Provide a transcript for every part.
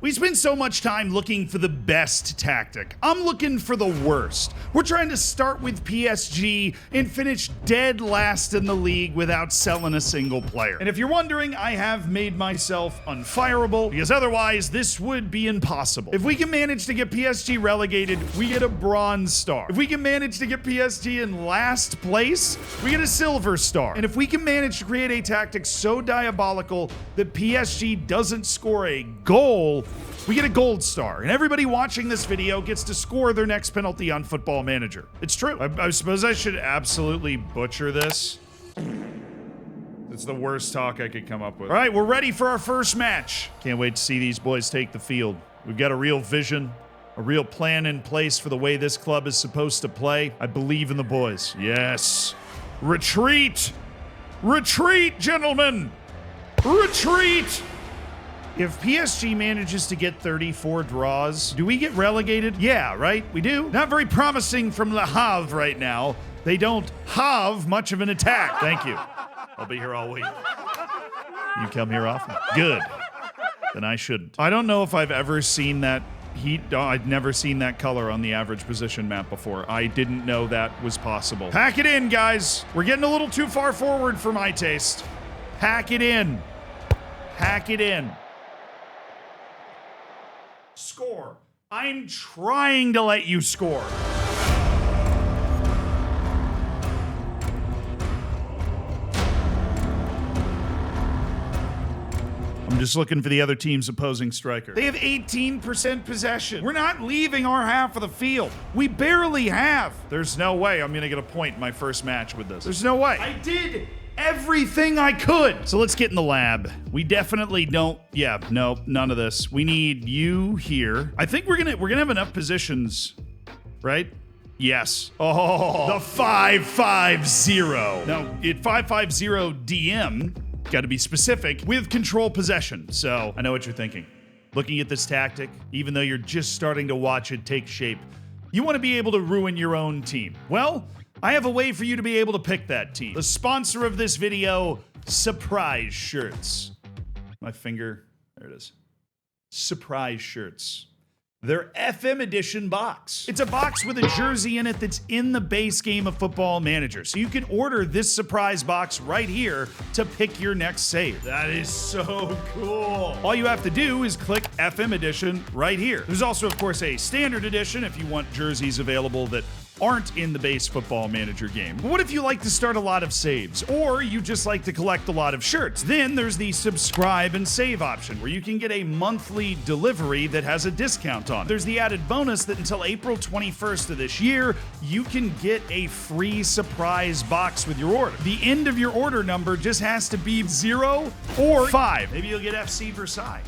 We spend so much time looking for the best tactic. I'm looking for the worst. We're trying to start with PSG and finish dead last in the league without selling a single player. And if you're wondering, I have made myself unfireable, because otherwise this would be impossible. If we can manage to get PSG relegated, we get a bronze star. If we can manage to get PSG in last place, we get a silver star. And if we can manage to create a tactic so diabolical that PSG doesn't score a goal, we get a gold star, and everybody watching this video gets to score their next penalty on Football Manager. It's true. I suppose I should absolutely butcher this. It's the worst talk I could come up with. All right, we're ready for our first match. Can't wait to see these boys take the field. We've got a real vision, a real plan in place for the way this club is supposed to play. I believe in the boys. Yes. Retreat! Retreat, gentlemen! Retreat! If PSG manages to get 34 draws, do we get relegated? Yeah, right? We do. Not very promising from Le Havre right now. They don't have much of an attack. Thank you. I'll be here all week. You come here often? Good. Then I shouldn't. I don't know if I've ever seen that heat. I'd never seen that color on the average position map before. I didn't know that was possible. Pack it in, guys. We're getting a little too far forward for my taste. Pack it in. Pack it in. Score. I'm trying to let you score. I'm just looking for the other team's opposing striker. They have 18% possession. We're not leaving our half of the field. We barely have. There's no way I'm gonna get a point in my first match with this. There's no way. I did everything I could. So let's get in the lab. We definitely don't. Yeah, no, none of this. We need you here. I think we're gonna have enough positions, right? Yes. Oh, the 5-5-0. No, it 5-5-0 DM. Got to be specific with control possession. So I know what you're thinking. Looking at this tactic, even though you're just starting to watch it take shape, you want to be able to ruin your own team. Well, I have a way for you to be able to pick that team. The sponsor of this video, Surprise Shirts. My finger, there it is. Surprise Shirts. Their FM edition box. It's a box with a jersey in it that's in the base game of Football Manager. So you can order this surprise box right here to pick your next save. That is so cool. All you have to do is click FM edition right here. There's also, of course, a standard edition if you want jerseys available that aren't in the base Football Manager game. But what if you like to start a lot of saves, or you just like to collect a lot of shirts? Then there's the subscribe and save option, where you can get a monthly delivery that has a discount on it. There's the added bonus that until April 21st of this year, you can get a free surprise box with your order. The end of your order number just has to be 0 or 5. Maybe you'll get FC Versailles.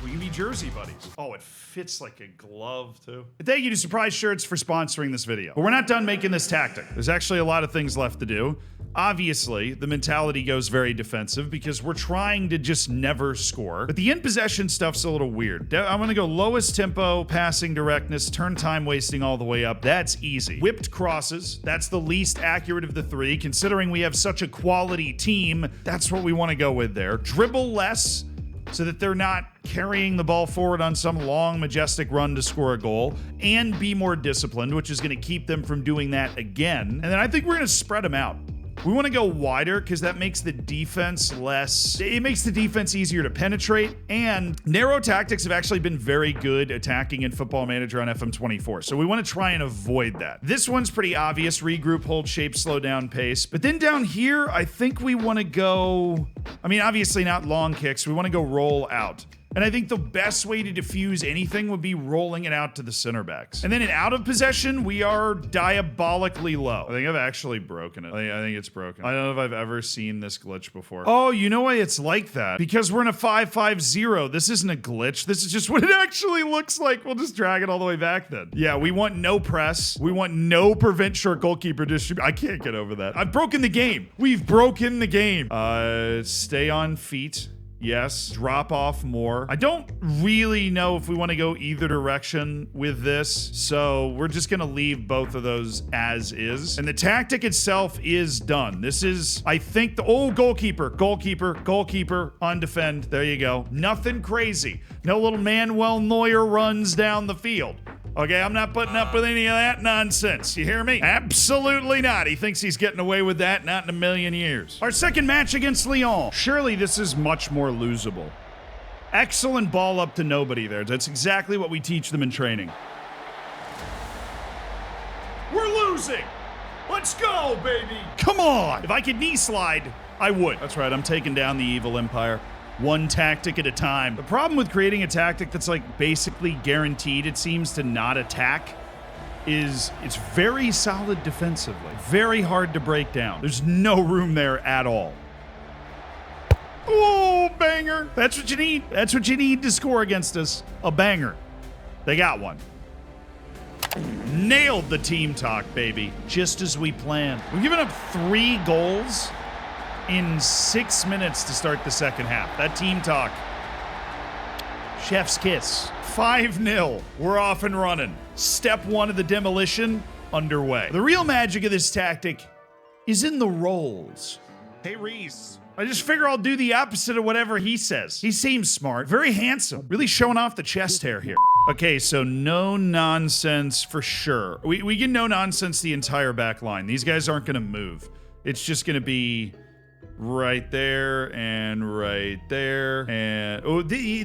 We can be jersey buddies. Oh, it fits like a glove, too. Thank you to Surprise Shirts for sponsoring this video. But we're not done making this tactic. There's actually a lot of things left to do. Obviously, the mentality goes very defensive because we're trying to just never score. But the in possession stuff's a little weird. I'm gonna go lowest tempo, passing directness, turn time wasting all the way up. That's easy. Whipped crosses, that's the least accurate of the three. Considering we have such a quality team, that's what we wanna go with there. Dribble less, so that they're not carrying the ball forward on some long, majestic run to score a goal, and be more disciplined, which is going to keep them from doing that again. And then I think we're going to spread them out. We want to go wider because that makes the defense it makes the defense easier to penetrate, and narrow tactics have actually been very good attacking in Football Manager on FM24, so we want to try and avoid that. This one's pretty obvious: regroup, hold shape, slow down pace. But then down here, I think we want to go, I mean, obviously not long kicks, we want to go roll out. And I think the best way to diffuse anything would be rolling it out to the center backs. And then in out of possession, we are diabolically low. I think I've actually broken it. I think it's broken. I don't know if I've ever seen this glitch before. Oh, you know why it's like that? Because we're in a 5-5-0. This isn't a glitch. This is just what it actually looks like. We'll just drag it all the way back then. Yeah, we want no press. We want no prevent short goalkeeper distribution. I can't get over that. I've broken the game. We've broken the game. Stay on feet. Yes. Drop off more. I don't really know if we want to go either direction with this, so we're just going to leave both of those as is. And the tactic itself is done. This is, I think, goalkeeper on defend. There you go. Nothing crazy. No little Manuel Neuer runs down the field. Okay, I'm not putting up with any of that nonsense. You hear me? Absolutely not. He thinks he's getting away with that, not in a million years. Our second match against Lyon. Surely this is much more losable. Excellent ball up to nobody there. That's exactly what we teach them in training. We're losing. Let's go, baby. Come on. If I could knee slide, I would. That's right, I'm taking down the evil empire. One tactic at a time. The problem with creating a tactic that's like basically guaranteed, it seems, to not attack is it's very solid defensively. Very hard to break down. There's no room there at all. Oh, banger. That's what you need. That's what you need to score against us. A banger. They got one. Nailed the team talk, baby. Just as we planned. We've given up 3 goals in 6 minutes to start the second half. That team talk. Chef's kiss. 5-0. We're off and running. Step 1 of the demolition underway. The real magic of this tactic is in the roles. Hey, Reece. I just figure I'll do the opposite of whatever he says. He seems smart, very handsome, really showing off the chest hair here. Okay, so no nonsense for sure. We can no nonsense the entire back line. These guys aren't going to move. It's just going to be right there and right there. And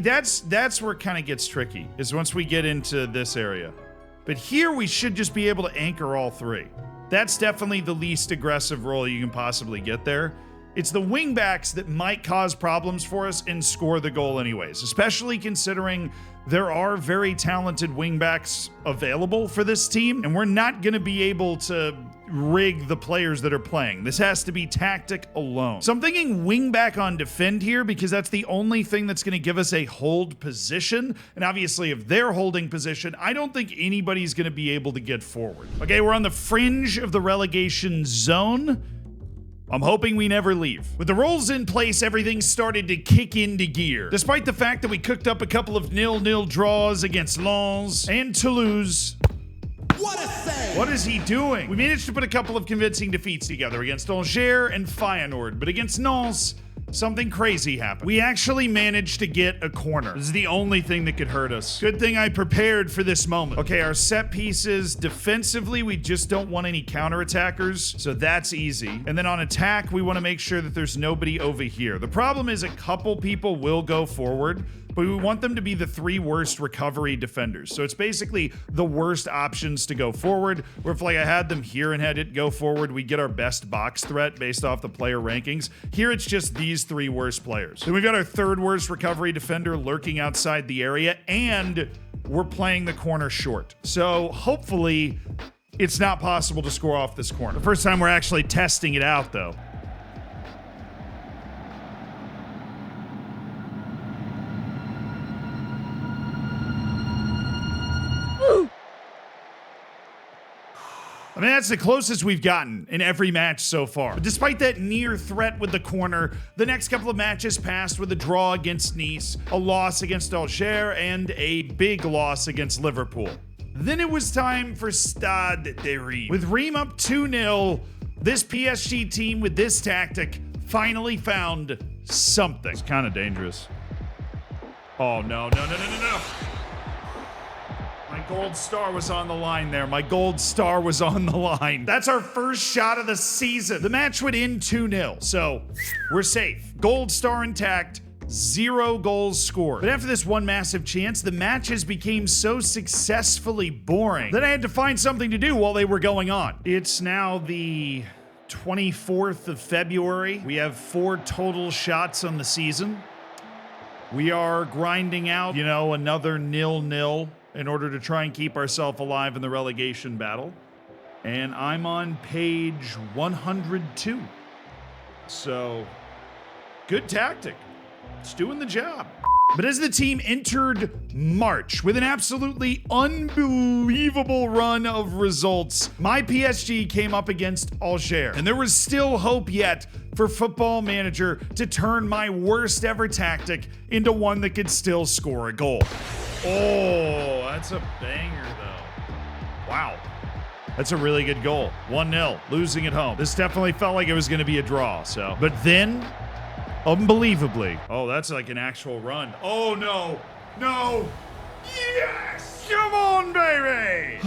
that's where it kind of gets tricky, is once we get into this area. But here we should just be able to anchor all 3. That's definitely the least aggressive role you can possibly get there. It's the wingbacks that might cause problems for us and score the goal anyways, especially considering there are very talented wingbacks available for this team, and we're not going to be able to rig the players that are playing. This has to be tactic alone. So I'm thinking wingback on defend here, because that's the only thing that's going to give us a hold position. And obviously, if they're holding position, I don't think anybody's going to be able to get forward. Okay, we're on the fringe of the relegation zone. I'm hoping we never leave. With the roles in place, everything started to kick into gear. Despite the fact that we cooked up a couple of 0-0 draws against Lens and Toulouse. What a save! What is he doing? We managed to put a couple of convincing defeats together against Angers and Feyenoord, but against Nantes, something crazy happened. We actually managed to get a corner. This is the only thing that could hurt us. Good thing I prepared for this moment. Okay, our set pieces, defensively, we just don't want any counterattackers, so that's easy. And then on attack, we want to make sure that there's nobody over here. The problem is a couple people will go forward, but we want them to be the 3 worst recovery defenders. So it's basically the worst options to go forward, where if like I had them here and had it go forward, we get our best box threat based off the player rankings. Here it's just these 3 worst players. Then we've got our 3rd worst recovery defender lurking outside the area, and we're playing the corner short. So hopefully it's not possible to score off this corner. The first time we're actually testing it out though. I mean, that's the closest we've gotten in every match so far. But despite that near threat with the corner, the next couple of matches passed with a draw against Nice, a loss against Angers, and a big loss against Liverpool. Then it was time for Stade de Reims. With Reims up 2-0, this PSG team with this tactic finally found something. It's kind of dangerous. Oh, no. My gold star was on the line there. My gold star was on the line. That's our first shot of the season. The match would end 2-0, so we're safe. Gold star intact, 0 goals scored. But after this one massive chance, the matches became so successfully boring that I had to find something to do while they were going on. It's now the 24th of February. We have 4 total shots on the season. We are grinding out, another 0-0. In order to try and keep ourselves alive in the relegation battle. And I'm on page 102. So, good tactic. It's doing the job. But as the team entered March with an absolutely unbelievable run of results, my PSG came up against Alger. And there was still hope yet for Football Manager to turn my worst ever tactic into one that could still score a goal. Oh, that's a banger though. Wow. That's a really good goal. 1-0, losing at home. This definitely felt like it was going to be a draw, so. But then, unbelievably. Oh, that's like an actual run. Oh, no. No. Yes! Come on, baby!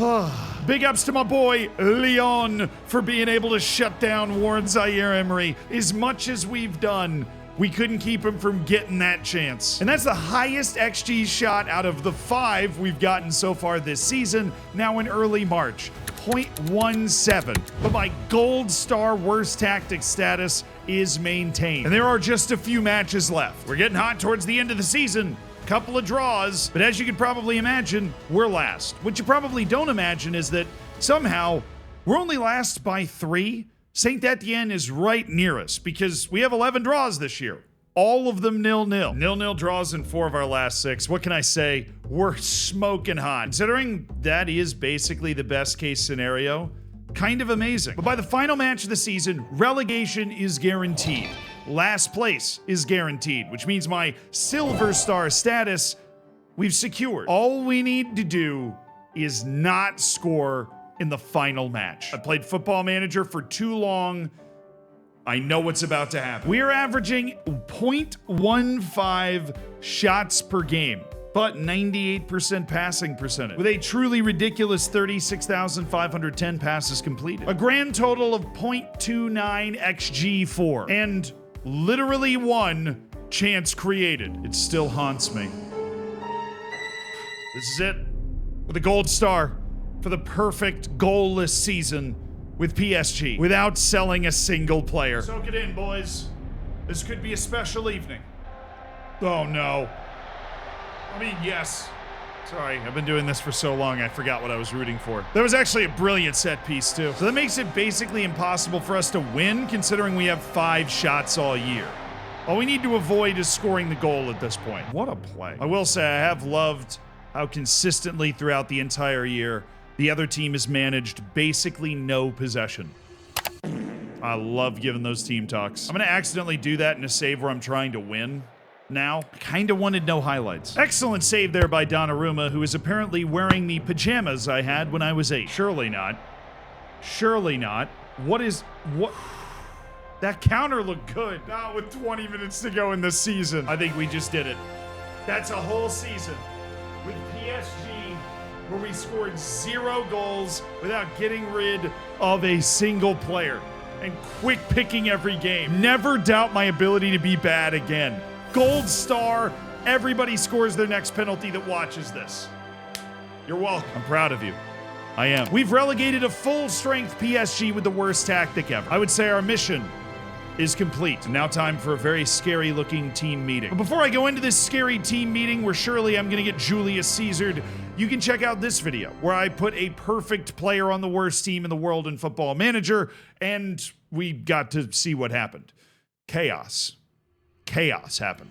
Big ups to my boy, Leon, for being able to shut down Warren Zaire-Emery. As much as we've done, we couldn't keep him from getting that chance. And that's the highest XG shot out of the 5 we've gotten so far this season, now in early March. 0.17, but my gold star worst tactic status is maintained. And there are just a few matches left. We're getting hot towards the end of the season. Couple of draws, but as you could probably imagine, we're last. What you probably don't imagine is that somehow we're only last by 3. Saint Etienne is right near us because we have 11 draws this year. All of them 0-0. 0-0 draws in 4 of our last 6. What can I say? We're smoking hot. Considering that is basically the best case scenario, kind of amazing. But by the final match of the season, relegation is guaranteed. Last place is guaranteed, which means my silver star status we've secured. All we need to do is not score in the final match. I played Football Manager for too long. I know what's about to happen. We are averaging 0.15 shots per game, but 98% passing percentage, with a truly ridiculous 36,510 passes completed. A grand total of 0.29 XG4, and literally 1 chance created. It still haunts me. This is it. With a gold star for the perfect goalless season with PSG, without selling a single player. Soak it in, boys. This could be a special evening. Oh, no. I mean, yes. Sorry, I've been doing this for so long, I forgot what I was rooting for. That was actually a brilliant set piece, too. So that makes it basically impossible for us to win, considering we have 5 shots all year. All we need to avoid is scoring the goal at this point. What a play. I will say, I have loved how consistently throughout the entire year the other team has managed basically no possession. I love giving those team talks. I'm gonna accidentally do that in a save where I'm trying to win now. I kinda wanted no highlights. Excellent save there by Donnarumma, who is apparently wearing the pajamas I had when I was 8. Surely not. Surely not. What? That counter looked good. Not with 20 minutes to go in the season. I think we just did it. That's a whole season with PSG where we scored 0 goals without getting rid of a single player and quick picking every game. Never doubt my ability to be bad again. Gold star. Everybody scores their next penalty that watches this. You're welcome. I'm proud of you. I am. We've relegated a full-strength PSG with the worst tactic ever. I would say our mission is complete. Now time for a very scary-looking team meeting. But before I go into this scary team meeting where surely I'm gonna get Julius Caesared, you can check out this video where I put a perfect player on the worst team in the world in Football Manager, and we got to see what happened. Chaos. Chaos happened.